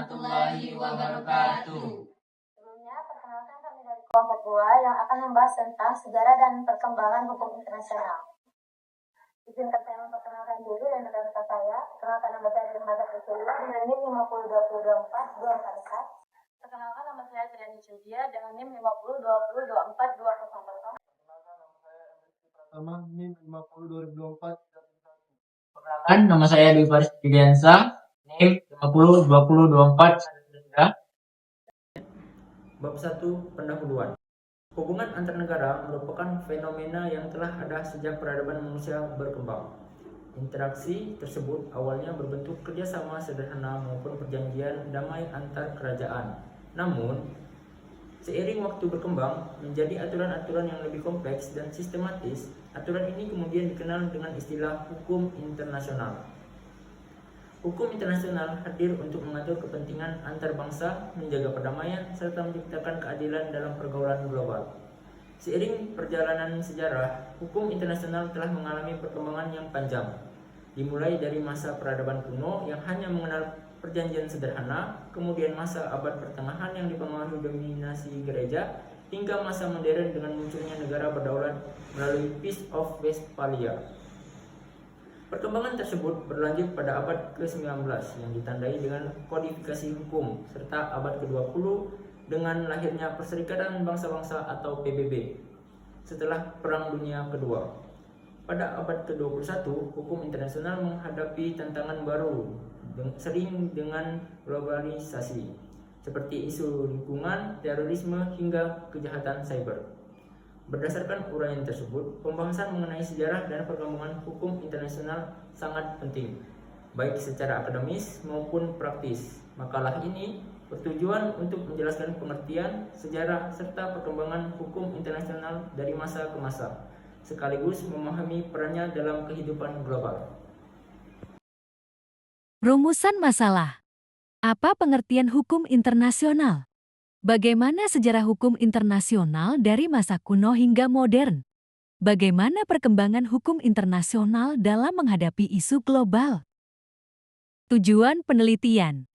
warahmatullahi wabarakatuh. Sebelumnya, perkenalkan kami dari kelompok 2 yang akan membahas tentang sejarah dan perkembangan hukum internasional. Izinkan saya memperkenalkan diri dan rekan-rekan saya. Perkenalkan nama saya Rizmata Priscilla dengan NIM 502024244. Perkenalkan nama saya Triani Cynthia dengan NIM 502024200. Perkenalkan nama saya Emriti Pratama NIM 50 Perkenalkan nama saya Dwi Faris Juliansa, NIM 502024. Bab 1 Pendahuluan. Hubungan antar negara merupakan fenomena yang telah ada sejak peradaban manusia berkembang. Interaksi tersebut awalnya berbentuk kerjasama sederhana maupun perjanjian damai antar kerajaan. Namun, seiring waktu berkembang menjadi aturan-aturan yang lebih kompleks dan sistematis, aturan ini kemudian dikenal dengan istilah hukum internasional. Hukum internasional hadir untuk mengatur kepentingan antar bangsa, menjaga perdamaian, serta menciptakan keadilan dalam pergaulan global. Seiring perjalanan sejarah, hukum internasional telah mengalami perkembangan yang panjang. Dimulai dari masa peradaban kuno yang hanya mengenal perjanjian sederhana, kemudian masa abad pertengahan yang dipengaruhi dominasi gereja, hingga masa modern dengan munculnya negara berdaulat melalui Peace of Westphalia. Perkembangan tersebut berlanjut pada abad ke-19 yang ditandai dengan kodifikasi hukum, serta abad ke-20 dengan lahirnya Perserikatan Bangsa-Bangsa atau PBB setelah Perang Dunia Kedua. Pada abad ke-21, hukum internasional menghadapi tantangan baru, sering dengan globalisasi, seperti isu lingkungan, terorisme, hingga kejahatan cyber. Berdasarkan uraian tersebut, pembahasan mengenai sejarah dan perkembangan hukum internasional sangat penting, baik secara akademis maupun praktis. Makalah ini bertujuan untuk menjelaskan pengertian, sejarah, serta perkembangan hukum internasional dari masa ke masa, sekaligus memahami perannya dalam kehidupan global. Rumusan masalah. Apa pengertian hukum internasional? Bagaimana sejarah hukum internasional dari masa kuno hingga modern? Bagaimana perkembangan hukum internasional dalam menghadapi isu global? Tujuan penelitian: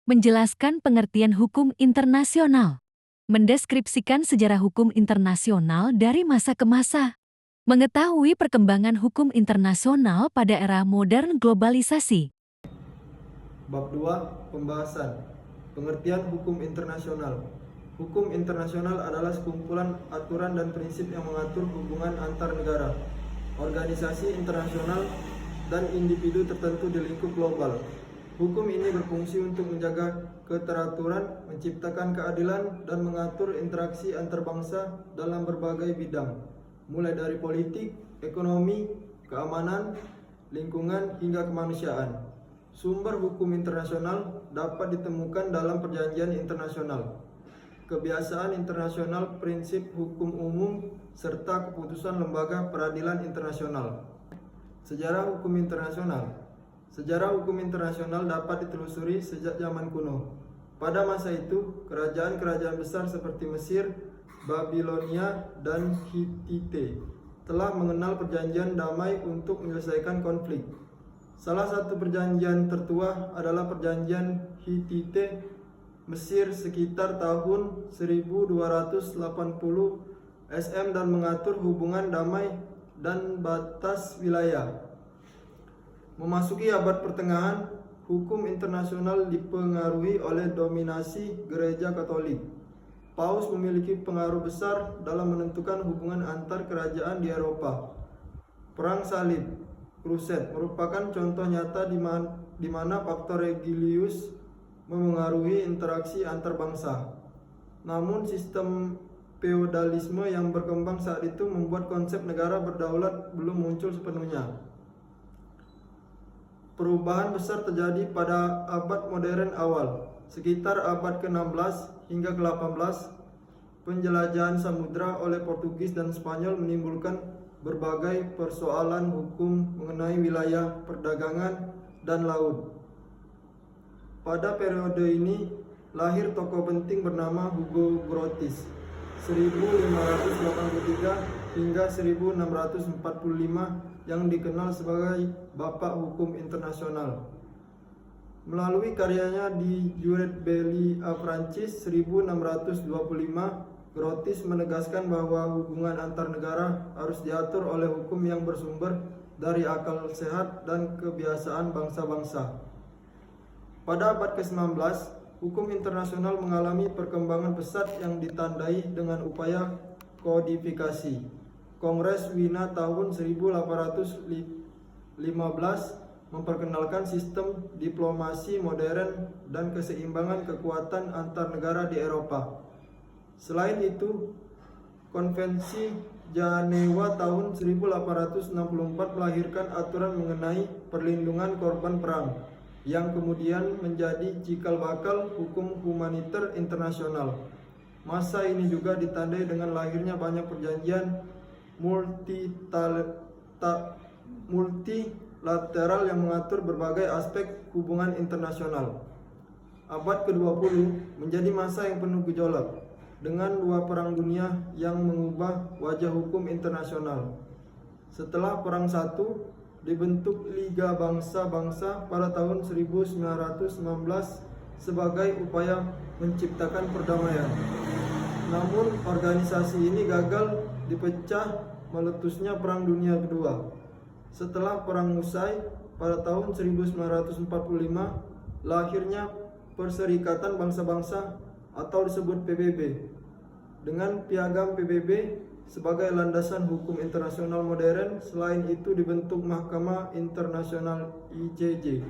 menjelaskan pengertian hukum internasional, mendeskripsikan sejarah hukum internasional dari masa ke masa, mengetahui perkembangan hukum internasional pada era modern globalisasi. Bab 2 Pembahasan. Pengertian hukum internasional. Hukum internasional adalah sekumpulan aturan dan prinsip yang mengatur hubungan antar negara, organisasi internasional, dan individu tertentu di lingkup global. Hukum ini berfungsi untuk menjaga keteraturan, menciptakan keadilan, dan mengatur interaksi antar bangsa dalam berbagai bidang, mulai dari politik, ekonomi, keamanan, lingkungan, hingga kemanusiaan. Sumber hukum internasional dapat ditemukan dalam perjanjian internasional, kebiasaan internasional, prinsip hukum umum, serta keputusan lembaga peradilan internasional. Sejarah hukum internasional. Sejarah hukum internasional dapat ditelusuri sejak zaman kuno. Pada masa itu, kerajaan-kerajaan besar seperti Mesir, Babilonia, dan Hittite telah mengenal perjanjian damai untuk menyelesaikan konflik. Salah satu perjanjian tertua adalah perjanjian Hittite Mesir sekitar tahun 1280 SM dan mengatur hubungan damai dan batas wilayah. Memasuki abad pertengahan, hukum internasional dipengaruhi oleh dominasi gereja Katolik. Paus memiliki pengaruh besar dalam menentukan hubungan antar kerajaan di Eropa. Perang Salib Crusade merupakan contoh nyata di mana faktor religius memengaruhi interaksi antar bangsa. Namun sistem feodalisme yang berkembang saat itu membuat konsep negara berdaulat belum muncul sepenuhnya. Perubahan besar terjadi pada abad modern awal, sekitar abad ke-16 hingga ke-18. Penjelajahan samudra oleh Portugis dan Spanyol menimbulkan berbagai persoalan hukum mengenai wilayah perdagangan dan laut. Pada periode ini lahir tokoh penting bernama Hugo Grotius 1583 hingga 1645 yang dikenal sebagai Bapak Hukum Internasional. Melalui karyanya di Juret Belli a Prancis 1625, Grotius menegaskan bahwa hubungan antar negara harus diatur oleh hukum yang bersumber dari akal sehat dan kebiasaan bangsa-bangsa. Pada abad ke-19, hukum internasional mengalami perkembangan pesat yang ditandai dengan upaya kodifikasi. Kongres Wina tahun 1815 memperkenalkan sistem diplomasi modern dan keseimbangan kekuatan antar negara di Eropa. Selain itu, Konvensi Jenewa tahun 1864 melahirkan aturan mengenai perlindungan korban perang, yang kemudian menjadi cikal bakal hukum humaniter internasional. Masa ini juga ditandai dengan lahirnya banyak perjanjian multilateral yang mengatur berbagai aspek hubungan internasional. Abad ke-20 menjadi masa yang penuh gejolak, dengan dua perang dunia yang mengubah wajah hukum internasional. Setelah Perang Satu, dibentuk Liga Bangsa-Bangsa pada tahun 1919 sebagai upaya menciptakan perdamaian. Namun organisasi ini gagal dipecah meletusnya Perang Dunia Kedua. Setelah perang usai pada tahun 1945, lahirnya Perserikatan Bangsa-Bangsa atau disebut PBB, dengan piagam PBB sebagai landasan hukum internasional modern. Selain itu dibentuk Mahkamah Internasional ICJ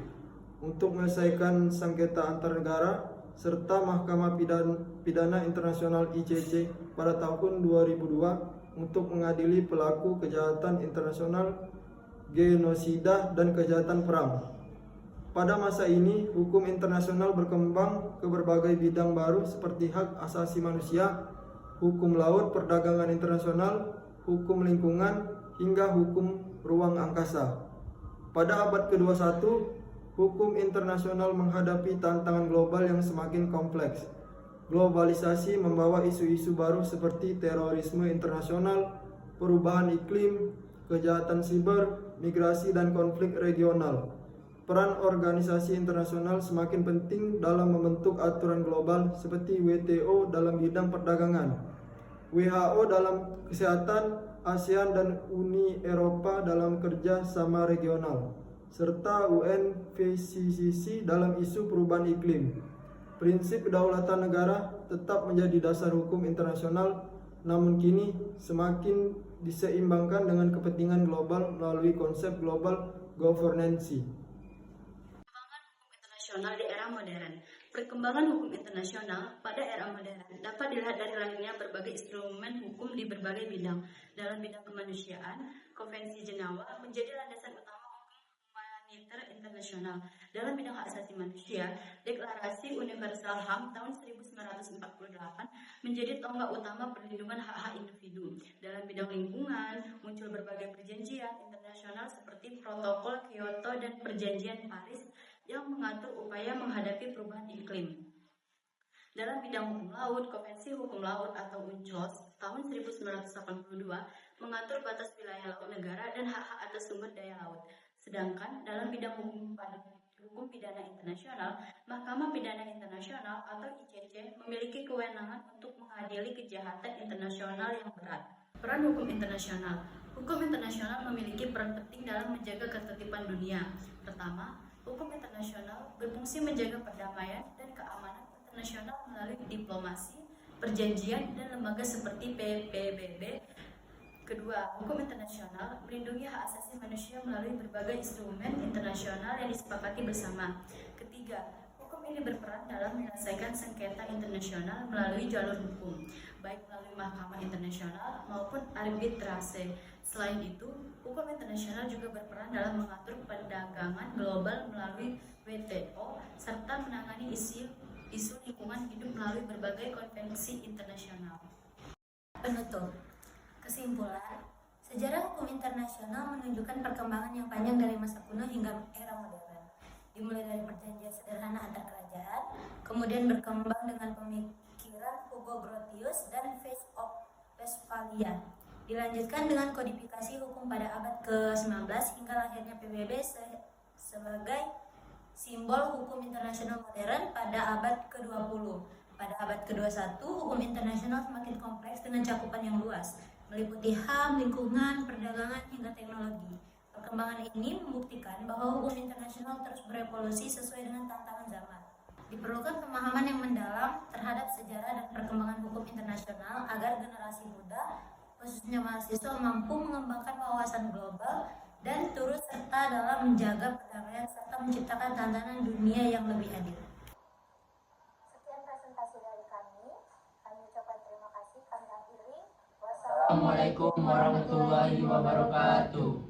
untuk menyelesaikan sengketa antar negara, serta Mahkamah Pidana Internasional ICC pada tahun 2002 untuk mengadili pelaku kejahatan internasional, genosida, dan kejahatan perang. Pada masa ini, hukum internasional berkembang ke berbagai bidang baru seperti hak asasi manusia, hukum laut, perdagangan internasional, hukum lingkungan, hingga hukum ruang angkasa. Pada abad ke-21, hukum internasional menghadapi tantangan global yang semakin kompleks. Globalisasi membawa isu-isu baru seperti terorisme internasional, perubahan iklim, kejahatan siber, migrasi, dan konflik regional. Peran organisasi internasional semakin penting dalam membentuk aturan global seperti WTO dalam bidang perdagangan, WHO dalam kesehatan, ASEAN dan Uni Eropa dalam kerja sama regional, serta UNFCCC dalam isu perubahan iklim. Prinsip kedaulatan negara tetap menjadi dasar hukum internasional, namun kini semakin diseimbangkan dengan kepentingan global melalui konsep global governance. Di era modern. Perkembangan hukum internasional pada era modern dapat dilihat dari lahirnya berbagai instrumen hukum di berbagai bidang. Dalam bidang kemanusiaan, Konvensi Jenewa menjadi landasan utama hukum humaniter internasional. Dalam bidang hak asasi manusia, Deklarasi Universal HAM tahun 1948 menjadi tonggak utama perlindungan hak-hak individu. Dalam bidang lingkungan, muncul berbagai perjanjian internasional seperti Protokol Kyoto dan Perjanjian Paris yang mengatur upaya menghadapi perubahan iklim. Dalam bidang hukum laut, Konvensi Hukum Laut atau UNCLOS tahun 1982 mengatur batas wilayah laut negara dan hak-hak atas sumber daya laut. Sedangkan dalam bidang hukum pidana internasional, Mahkamah Pidana Internasional atau ICC memiliki kewenangan untuk mengadili kejahatan internasional yang berat. Peran hukum internasional. Hukum internasional memiliki peran penting dalam menjaga ketertiban dunia. Pertama, hukum internasional berfungsi menjaga perdamaian dan keamanan internasional melalui diplomasi, perjanjian, dan lembaga seperti PBB. Kedua, hukum internasional melindungi hak asasi manusia melalui berbagai instrumen internasional yang disepakati bersama. Ketiga, hukum ini berperan dalam menyelesaikan sengketa internasional melalui jalur hukum, baik melalui mahkamah internasional maupun arbitrase. Selain itu, hukum internasional juga berperan dalam mengatur perdagangan global melalui WTO serta menangani isu lingkungan hidup melalui berbagai konvensi internasional. Penutup. Kesimpulan, sejarah hukum internasional menunjukkan perkembangan yang panjang dari masa kuno hingga era modern. Dimulai dari perjanjian sederhana antar kerajaan, kemudian berkembang dengan pemikiran Hugo Grotius dan Feast of Westphalia. Dilanjutkan dengan kodifikasi hukum pada abad ke-19 hingga lahirnya PBB sebagai simbol hukum internasional modern pada abad ke-20. Pada abad ke-21, hukum internasional semakin kompleks dengan cakupan yang luas, meliputi HAM, lingkungan, perdagangan, hingga teknologi. Perkembangan ini membuktikan bahwa hukum internasional terus berevolusi sesuai dengan tantangan zaman. Diperlukan pemahaman yang mendalam terhadap sejarah dan perkembangan hukum internasional agar generasi muda, khususnya mahasiswa, mampu mengembangkan wawasan global dan turut serta dalam menjaga perdamaian serta menciptakan tatanan dunia yang lebih adil. Sekian presentasi dari kami. Kami ucapkan terima kasih. Kami akhiri. Assalamualaikum warahmatullahi wabarakatuh.